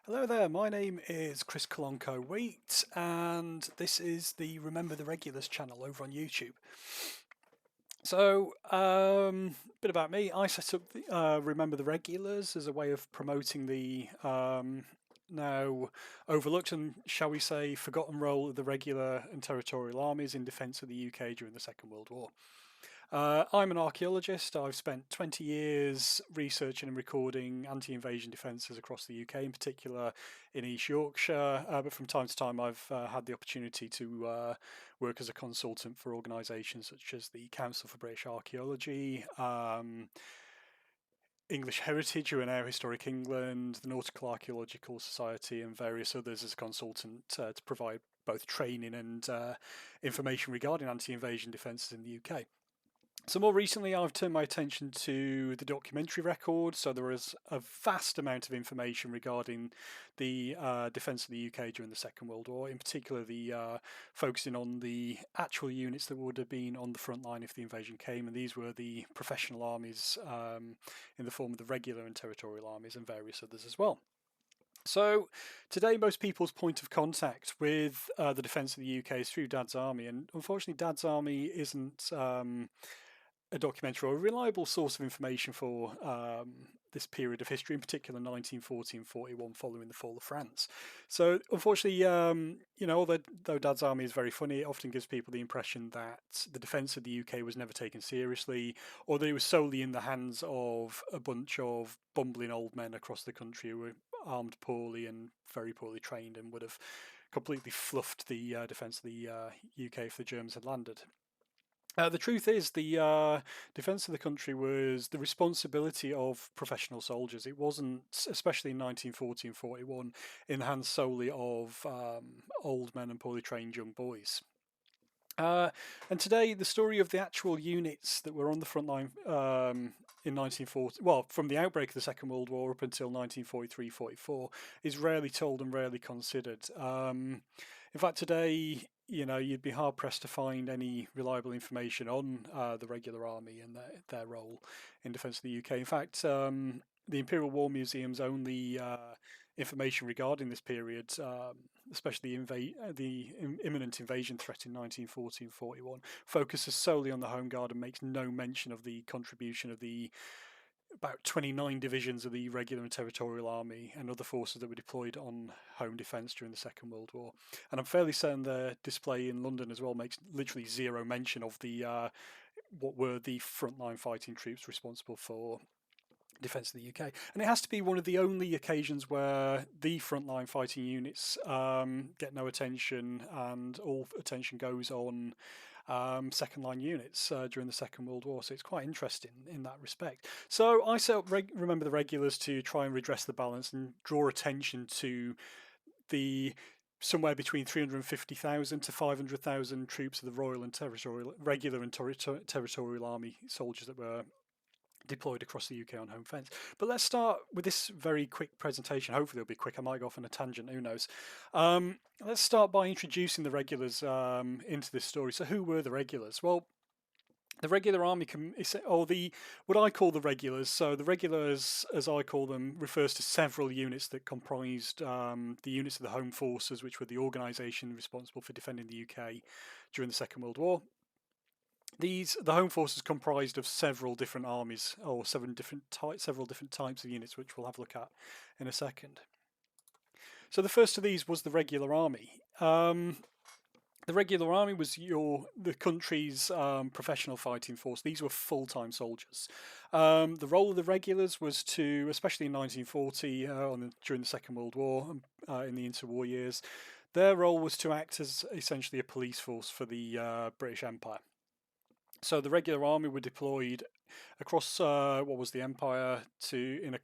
Hello there, my name is Chris Kolonko-Wheat, and this is the Remember the Regulars channel over on YouTube. Bit about me. I set up Remember the Regulars as a way of promoting the now overlooked and, shall we say, forgotten role of the regular and territorial armies in defence of the UK during the Second World War. I'm an archaeologist. I've spent 20 years researching and recording anti-invasion defences across the UK, in particular in East Yorkshire. But from time to time, I've had the opportunity to work as a consultant for organisations such as the Council for British Archaeology, English Heritage, UNAIR Historic England, the Nautical Archaeological Society, and various others as a consultant to provide both training and information regarding anti-invasion defences in the UK. So more recently, I've turned my attention to the documentary record. So there is a vast amount of information regarding the defence of the UK during the Second World War, in particular the focusing on the actual units that would have been on the front line if the invasion came, and these were the professional armies in the form of the regular and territorial armies and various others as well. So today, most people's point of contact with the defence of the UK is through Dad's Army, and unfortunately, Dad's Army isn't a documentary or a reliable source of information for this period of history, in particular 1940 and 41, following the fall of France. So, unfortunately, although Dad's Army is very funny, it often gives people the impression that the defence of the UK was never taken seriously, or that it was solely in the hands of a bunch of bumbling old men across the country who were armed poorly and very poorly trained and would have completely fluffed the defence of the UK if the Germans had landed. The truth is, the defence of the country was the responsibility of professional soldiers. It wasn't, especially in 1940 and 41, in the hands solely of old men and poorly trained young boys. And today, the story of the actual units that were on the front line in 1940, well, from the outbreak of the Second World War up until 1943-44, is rarely told and rarely considered. In fact, today, you'd be hard pressed to find any reliable information on the regular army and their role in defence of the UK. In fact, the Imperial War Museum's only information regarding this period, especially the imminent invasion threat in 1940 and 41, focuses solely on the Home Guard and makes no mention of the contribution of the about 29 divisions of the regular and territorial army and other forces that were deployed on home defence during the Second World War. And I'm fairly certain the display in London as well makes literally zero mention of the what were the frontline fighting troops responsible for defence of the UK. And it has to be one of the only occasions where the frontline fighting units get no attention, and all attention goes on second line units during the Second World War. So it's quite interesting in that respect. So I set up Remember the Regulars to try and redress the balance and draw attention to the somewhere between 350,000 to 500,000 troops of the Royal and Territorial, regular and territorial army soldiers that were deployed across the UK on home fence. But let's start with this very quick presentation. Hopefully it'll be quick. I might go off on a tangent, who knows. Let's start by introducing the regulars into this story. So who were the regulars? Well, the regular army, what I call the regulars. So the regulars, as I call them, refers to several units that comprised the units of the Home Forces, which were the organisation responsible for defending the UK during the Second World War. The Home Forces comprised of several different armies, or several different types of units, which we'll have a look at in a second. So the first of these was the regular army. The regular army was the country's professional fighting force. These were full-time soldiers. The role of the regulars was to, especially in 1940, during the Second World War, in the interwar years, their role was to act as essentially a police force for the British Empire. So the regular army were deployed across what was the empire in a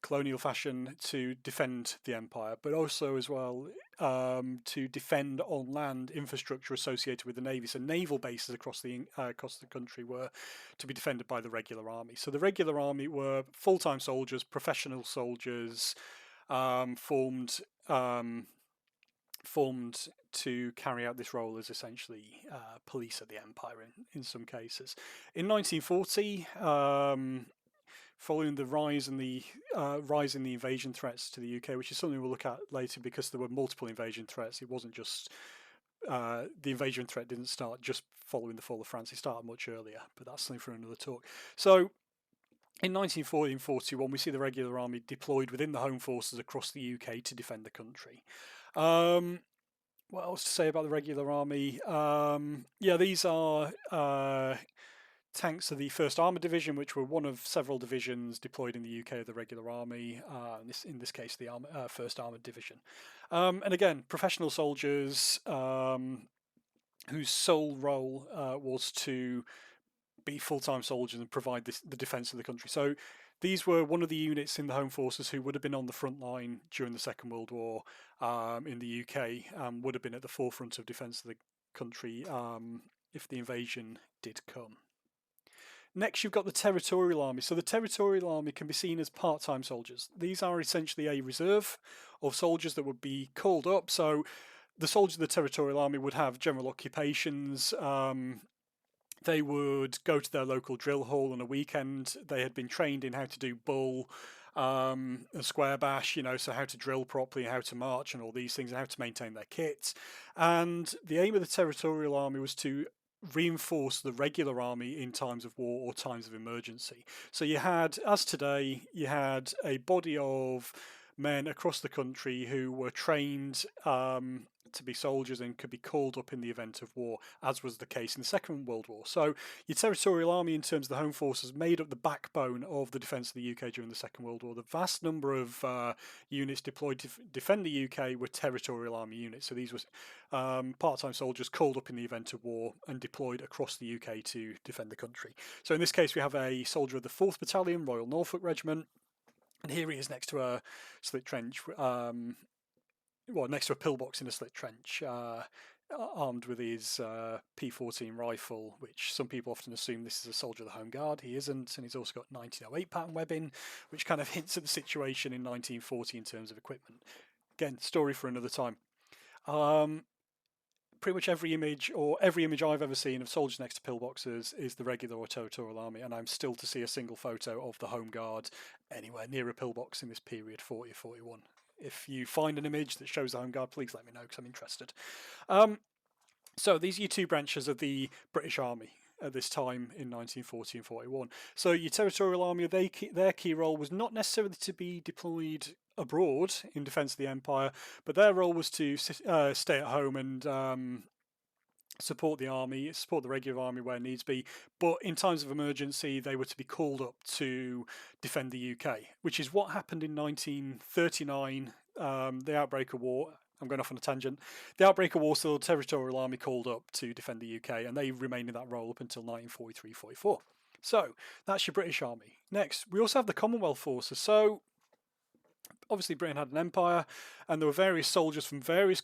colonial fashion to defend the empire, but also as well to defend on land infrastructure associated with the navy. So naval bases across the country were to be defended by the regular army. So the regular army were full-time soldiers, professional soldiers, formed to carry out this role as essentially police of the empire in some cases. In 1940, following the rise in the invasion threats to the UK, which is something we'll look at later because there were multiple invasion threats. It wasn't just the invasion threat didn't start just following the fall of France. It started much earlier, but that's something for another talk. So in 1940 and 41, we see the regular army deployed within the home forces across the UK to defend the country. What else to say about the regular army? Yeah, these are tanks of the 1st Armoured Division, which were one of several divisions deployed in the UK of the regular army, in this case the 1st Armoured Division. And again, professional soldiers whose sole role was to be full-time soldiers and provide the defence of the country. So these were one of the units in the Home Forces who would have been on the front line during the Second World War in the UK, would have been at the forefront of defence of the country if the invasion did come. Next, you've got the Territorial Army. So the Territorial Army can be seen as part-time soldiers. These are essentially a reserve of soldiers that would be called up. So the soldiers of the Territorial Army would have general occupations. They would go to their local drill hall on a weekend. They had been trained in how to do bull, a square bash, so how to drill properly, how to march and all these things, and how to maintain their kit. And the aim of the Territorial Army was to reinforce the regular army in times of war or times of emergency. So you had, as today, you had a body of men across the country who were trained to be soldiers and could be called up in the event of war, as was the case in the Second World War. So your Territorial Army, in terms of the Home Forces, made up the backbone of the defence of the UK during the Second World War. The vast number of units deployed to defend the UK were Territorial Army units. So these were part-time soldiers called up in the event of war and deployed across the UK to defend the country. So in this case, we have a soldier of the 4th Battalion, Royal Norfolk Regiment, and here he is next to a slit trench, next to a pillbox in a slit trench, armed with his P14 rifle, which some people often assume this is a soldier of the Home Guard. He isn't, and he's also got 1908 pattern webbing, which kind of hints at the situation in 1940 in terms of equipment. Again, story for another time. Pretty much every image I've ever seen of soldiers next to pillboxes is the regular or Territorial Army, and I'm still to see a single photo of the Home Guard anywhere near a pillbox in this period, 40 or 41. If you find an image that shows the Home Guard, please let me know because I'm interested. So these are your two branches of the British Army at this time in 1940 and 41. So your Territorial Army, their key role was not necessarily to be deployed abroad in defence of the Empire, but their role was to stay at home and support the army, support the regular army where needs be. But in times of emergency, they were to be called up to defend the UK, which is what happened in 1939, the outbreak of war. I'm going off on a tangent. The outbreak of war saw the Territorial Army called up to defend the UK, and they remained in that role up until 1943-44. So that's your British Army. Next, we also have the Commonwealth Forces. So obviously Britain had an empire, and there were various soldiers from various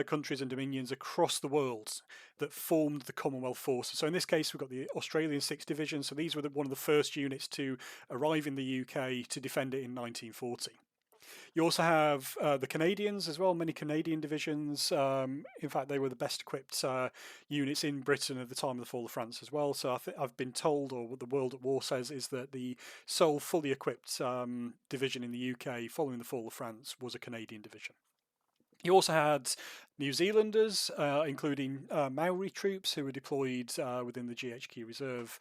countries and dominions across the world that formed the Commonwealth Forces. So in this case, we've got the Australian 6th Division. So these were one of the first units to arrive in the UK to defend it in 1940. You also have the Canadians as well, many Canadian divisions. In fact, they were the best equipped units in Britain at the time of the fall of France as well. So I've been told, or what the World at War says, is that the sole fully equipped division in the UK following the fall of France was a Canadian division. You also had New Zealanders, including Maori troops who were deployed within the GHQ Reserve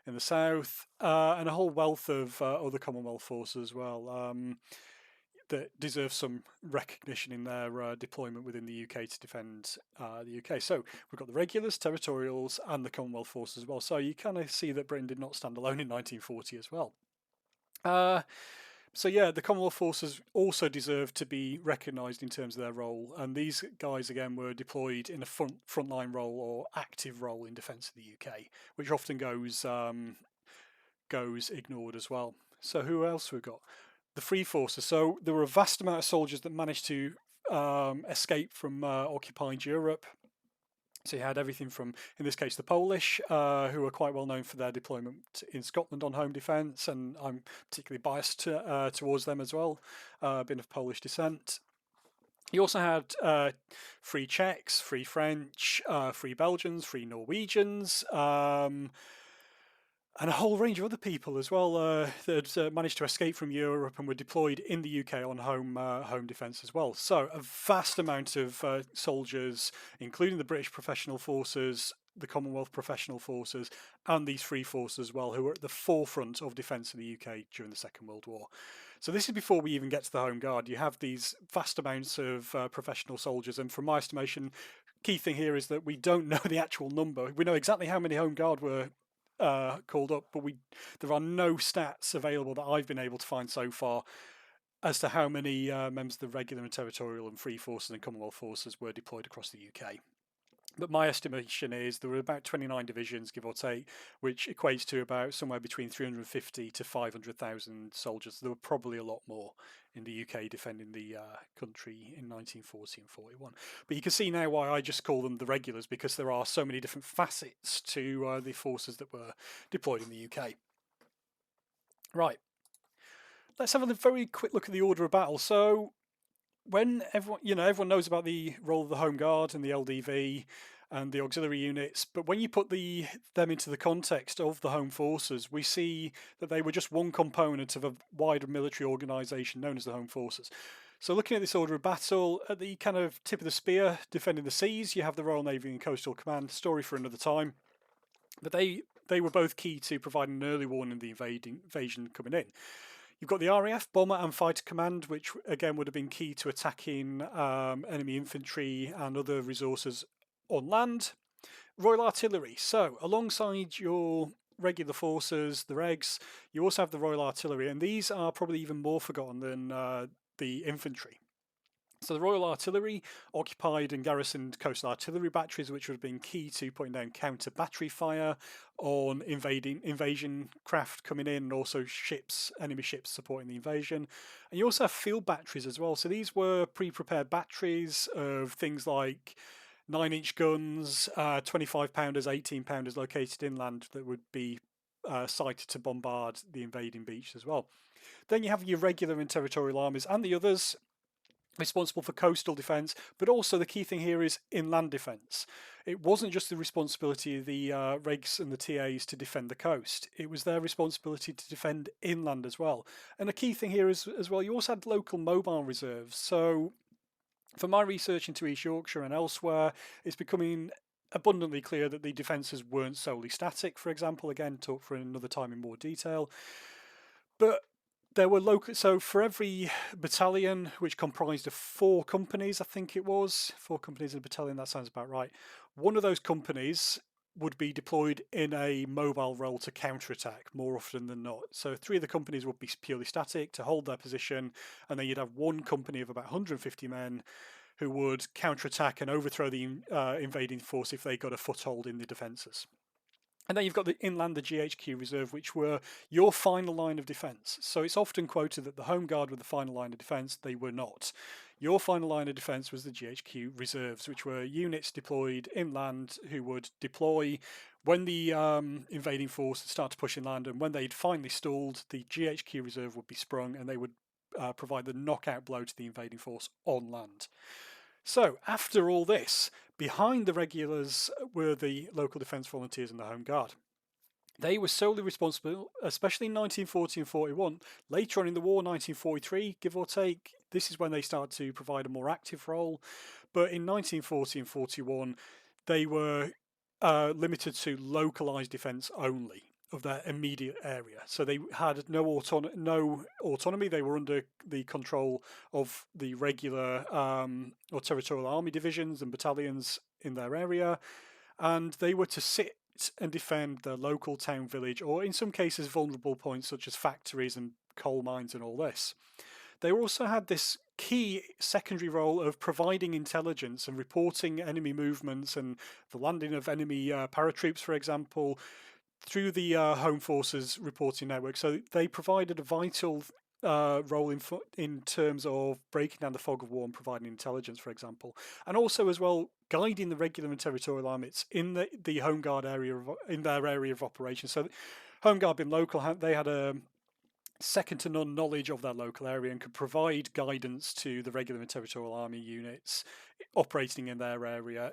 in the south, and a whole wealth of other Commonwealth forces as well. That deserve some recognition in their deployment within the UK to defend the UK. So we've got the regulars, territorials, and the Commonwealth forces as well. So you kind of see that Britain did not stand alone in 1940 as well. So yeah, the Commonwealth forces also deserve to be recognised in terms of their role. And these guys, again, were deployed in a frontline role or active role in defence of the UK, which often goes ignored as well. So who else we've got? The Free Forces. So there were a vast amount of soldiers that managed to escape from occupied Europe. So you had everything from, in this case, the Polish, who are quite well known for their deployment in Scotland on home defence, and I'm particularly biased towards them as well, being of Polish descent. You also had Free Czechs, Free French, Free Belgians, Free Norwegians, and a whole range of other people as well that managed to escape from Europe and were deployed in the UK on home defence as well. So a vast amount of soldiers, including the British Professional Forces, the Commonwealth Professional Forces, and these free forces as well, who were at the forefront of defence in the UK during the Second World War. So this is before we even get to the Home Guard. You have these vast amounts of professional soldiers, and from my estimation, key thing here is that we don't know the actual number. We know exactly how many Home Guard were called up, but there are no stats available that I've been able to find so far as to how many members of the regular and territorial and free forces and Commonwealth forces were deployed across the UK. But my estimation is there were about 29 divisions, give or take, which equates to about somewhere between 350 to 500,000 soldiers. There were probably a lot more in the UK defending the country in 1940 and 41. But you can see now why I just call them the regulars, because there are so many different facets to the forces that were deployed in the UK. Right. Let's have a very quick look at the order of battle. So when everyone knows about the role of the Home Guard and the LDV and the auxiliary units, but when you put them into the context of the Home Forces, we see that they were just one component of a wider military organisation known as the Home Forces. So looking at this order of battle, at the kind of tip of the spear, defending the seas, you have the Royal Navy and Coastal Command. Story for another time. But they were both key to providing an early warning of the invasion coming in. You've got the RAF, Bomber and Fighter Command, which again would have been key to attacking enemy infantry and other resources on land. Royal Artillery. So alongside your regular forces, the regs, you also have the Royal Artillery, and these are probably even more forgotten than the infantry. So the Royal Artillery occupied and garrisoned coastal artillery batteries, which would have been key to putting down counter battery fire on invasion craft coming in, and also enemy ships supporting the invasion. And you also have field batteries as well. So these were pre-prepared batteries of things like 9-inch guns, 25-pounders, 18-pounders located inland that would be sighted to bombard the invading beach as well. Then you have your regular and territorial armies and the others responsible for coastal defence, but also the key thing here is inland defence. It wasn't just the responsibility of the regs and the TAs to defend the coast. It was their responsibility to defend inland as well. And a key thing here is, as well, you also had local mobile reserves. So for my research into East Yorkshire and elsewhere, it's becoming abundantly clear that the defences weren't solely static, for example. Again, talk for another time in more detail. But there were local, so for every battalion, which comprised of 4 companies, I think it was 4 companies in a battalion, that sounds about right. One of those companies would be deployed in a mobile role to counterattack more often than not. So 3 of the companies would be purely static to hold their position, and then you'd have 1 company of about 150 men who would counterattack and overthrow the invading force if they got a foothold in the defences. And then you've got the inland, the GHQ reserve, which were your final line of defence. So it's often quoted that the Home Guard were the final line of defence. They were not. Your final line of defence was the GHQ reserves, which were units deployed inland who would deploy when the invading force would start to push inland, and when they'd finally stalled, the GHQ reserve would be sprung and they would provide the knockout blow to the invading force on land. So, after all this, behind the regulars were the local defence volunteers and the Home Guard. They were solely responsible, especially in 1940 and 41. Later on in the war, 1943, give or take, this is when they started to provide a more active role. But in 1940 and 41, they were limited to localised defence only of their immediate area. So they had no autonomy. They were under the control of the regular or territorial army divisions and battalions in their area, and they were to sit and defend their local town, village, or in some cases vulnerable points such as factories and coal mines and all this. They also had this key secondary role of providing intelligence and reporting enemy movements and the landing of enemy paratroops, for example, through the Home Forces reporting network. So they provided a vital role in terms of breaking down the fog of war and providing intelligence, for example, and also as well guiding the regular and territorial armies in the Home Guard area in their area of operation. So Home Guard being local, they had a second to none knowledge of their local area and could provide guidance to the regular and territorial army units operating in their area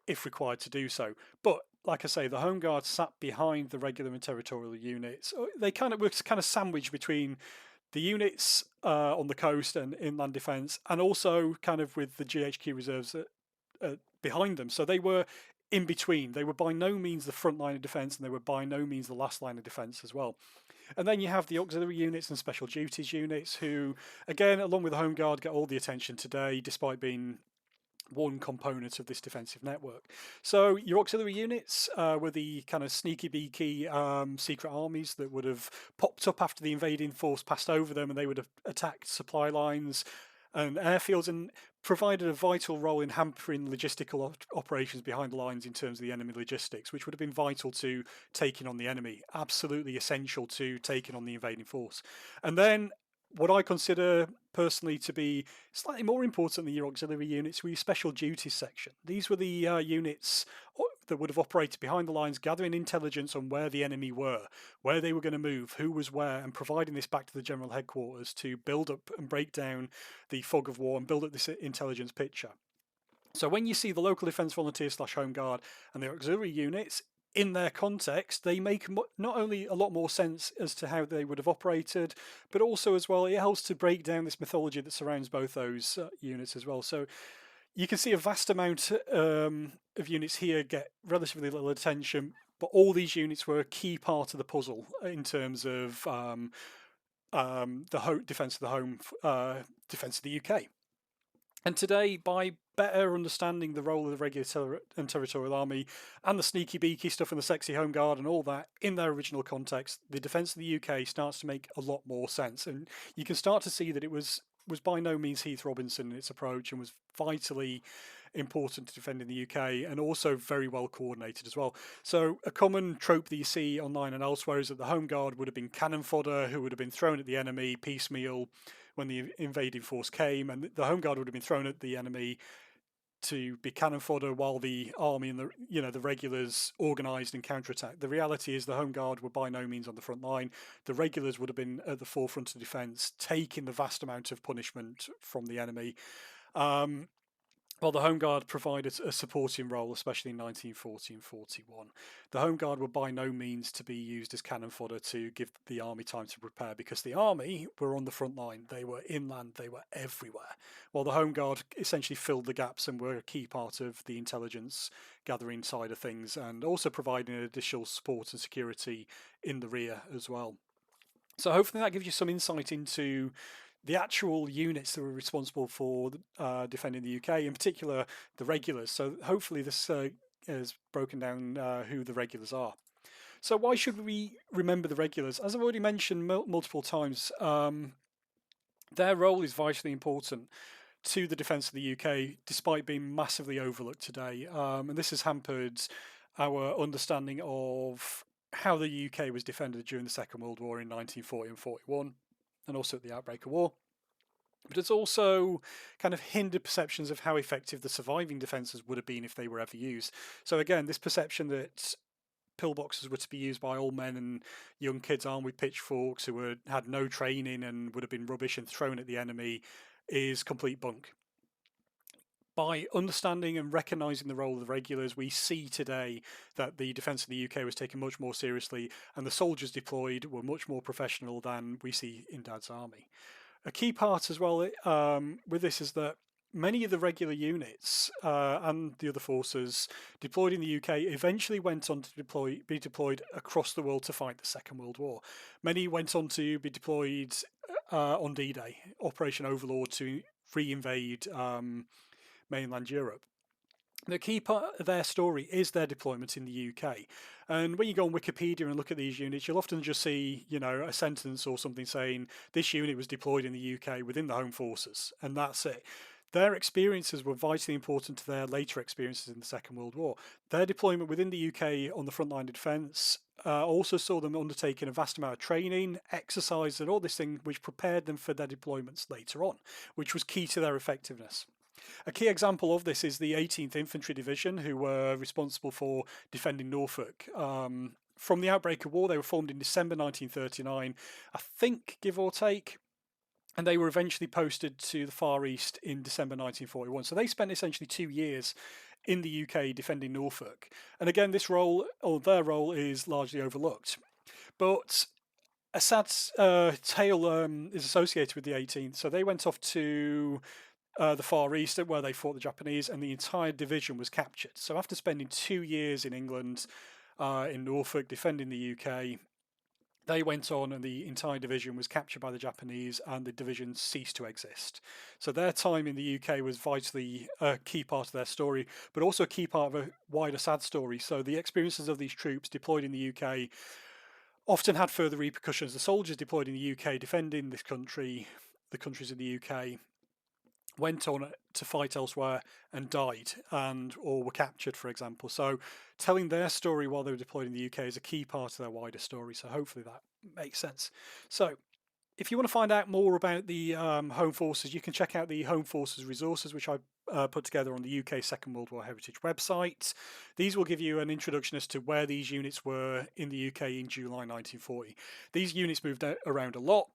if required to do so. But like I say, the Home Guard sat behind the regular and territorial units. They were kind of sandwiched between the units on the coast and inland defence, and also kind of with the GHQ reserves behind them. So they were in between. They were by no means the front line of defence, and they were by no means the last line of defence as well. And then you have the auxiliary units and special duties units, who, again, along with the Home Guard, get all the attention today, despite being one component of this defensive network. So your auxiliary units were the kind of sneaky beaky secret armies that would have popped up after the invading force passed over them, and they would have attacked supply lines and airfields and provided a vital role in hampering logistical operations behind the lines in terms of the enemy logistics, which would have been vital to taking on the enemy, absolutely essential to taking on the invading force. And then what I consider personally to be slightly more important than your auxiliary units were your special duties section. These were the units that would have operated behind the lines, gathering intelligence on where the enemy were, where they were going to move, who was where, and providing this back to the general headquarters to build up and break down the fog of war and build up this intelligence picture. So when you see the local defence volunteers / Home Guard and the auxiliary units, in their context, they make not only a lot more sense as to how they would have operated, but also as well, it helps to break down this mythology that surrounds both those units as well. So you can see a vast amount of units here get relatively little attention, but all these units were a key part of the puzzle in terms of the defence of the home, defence of the UK. And today, by better understanding the role of the regular and territorial army and the sneaky beaky stuff and the sexy Home Guard and all that in their original context, the defence of the UK starts to make a lot more sense. And you can start to see that it was by no means Heath Robinson in its approach, and was vitally important to defending the UK, and also very well coordinated as well. So a common trope that you see online and elsewhere is that the Home Guard would have been cannon fodder who would have been thrown at the enemy piecemeal when the invading force came, and the Home Guard would have been thrown at the enemy to be cannon fodder while the army and the regulars organised and counterattacked. The reality is the Home Guard were by no means on the front line. The regulars would have been at the forefront of defence, taking the vast amount of punishment from the enemy. While the Home Guard provided a supporting role, especially in 1940 and 41. The Home Guard were by no means to be used as cannon fodder to give the army time to prepare, because the army were on the front line. They were inland, they were everywhere. While the Home Guard essentially filled the gaps and were a key part of the intelligence gathering side of things, and also providing additional support and security in the rear as well. So hopefully that gives you some insight into the actual units that were responsible for defending the UK, in particular the regulars. So hopefully this has broken down who the regulars are. So why should we remember the regulars? As I've already mentioned multiple times, their role is vitally important to the defence of the UK, despite being massively overlooked today. And this has hampered our understanding of how the UK was defended during the Second World War in 1940 and 41. And also at the outbreak of war. But it's also kind of hindered perceptions of how effective the surviving defences would have been if they were ever used. So again, this perception that pillboxes were to be used by old men and young kids armed with pitchforks who had no training and would have been rubbish and thrown at the enemy is complete bunk. By understanding and recognising the role of the regulars, we see today that the defence of the UK was taken much more seriously, and the soldiers deployed were much more professional than we see in Dad's army. A key part as well with this is that many of the regular units and the other forces deployed in the UK eventually went on to be deployed across the world to fight the Second World War. Many went on to be deployed on D-Day, Operation Overlord, to re-invade mainland Europe. The key part of their story is their deployment in the UK. And when you go on Wikipedia and look at these units, you'll often just see, a sentence or something saying this unit was deployed in the UK within the Home Forces, and that's it. Their experiences were vitally important to their later experiences in the Second World War. Their deployment within the UK on the front line of defence also saw them undertaking a vast amount of training, exercise, and all this thing which prepared them for their deployments later on, which was key to their effectiveness. A key example of this is the 18th Infantry Division, who were responsible for defending Norfolk. From the outbreak of war, they were formed in December 1939, I think, give or take, and they were eventually posted to the Far East in December 1941. So they spent essentially 2 years in the UK defending Norfolk. And again, this role, or their role, is largely overlooked. But Assad's tale is associated with the 18th. So they went off to the Far East where they fought the Japanese, and the entire division was captured. So after spending 2 years in England, in Norfolk, defending the UK, they went on and the entire division was captured by the Japanese and the division ceased to exist. So their time in the UK was vitally a key part of their story, but also a key part of a wider Assad story. So the experiences of these troops deployed in the UK often had further repercussions. The soldiers deployed in the UK defending this country, the countries in the UK, went on to fight elsewhere and died or were captured, for example. So telling their story while they were deployed in the UK is a key part of their wider story. So hopefully that makes sense. So if you want to find out more about the Home Forces, you can check out the Home Forces resources, which I put together on the UK Second World War Heritage website. These will give you an introduction as to where these units were in the UK in July 1940. These units moved around a lot,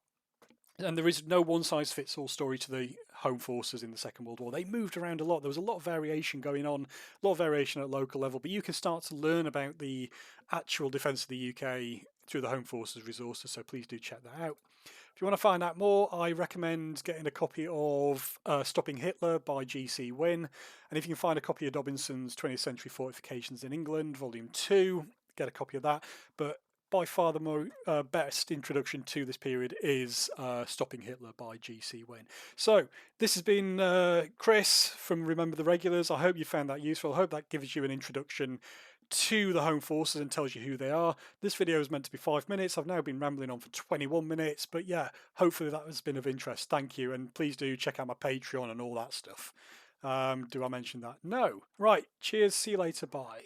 and there is no one-size-fits-all story to the Home Forces in the Second World War. They moved around a lot. There was a lot of variation going on, a lot of variation at local level, but you can start to learn about the actual defence of the UK through the Home Forces resources, so please do check that out. If you want to find out more, I recommend getting a copy of Stopping Hitler by G.C. Wynne, and if you can find a copy of Dobinson's 20th Century Fortifications in England, Volume 2, get a copy of that. But by far the best introduction to this period is Stopping Hitler by G.C. Wynne. So this has been Chris from Remember the Regulars. I hope you found that useful. I hope that gives you an introduction to the Home Forces and tells you who they are. This video is meant to be 5 minutes. I've now been rambling on for 21 minutes, but yeah, hopefully that has been of interest. Thank you, and please do check out my Patreon and all that stuff. Do I mention that? No. Right, cheers, see you later, bye.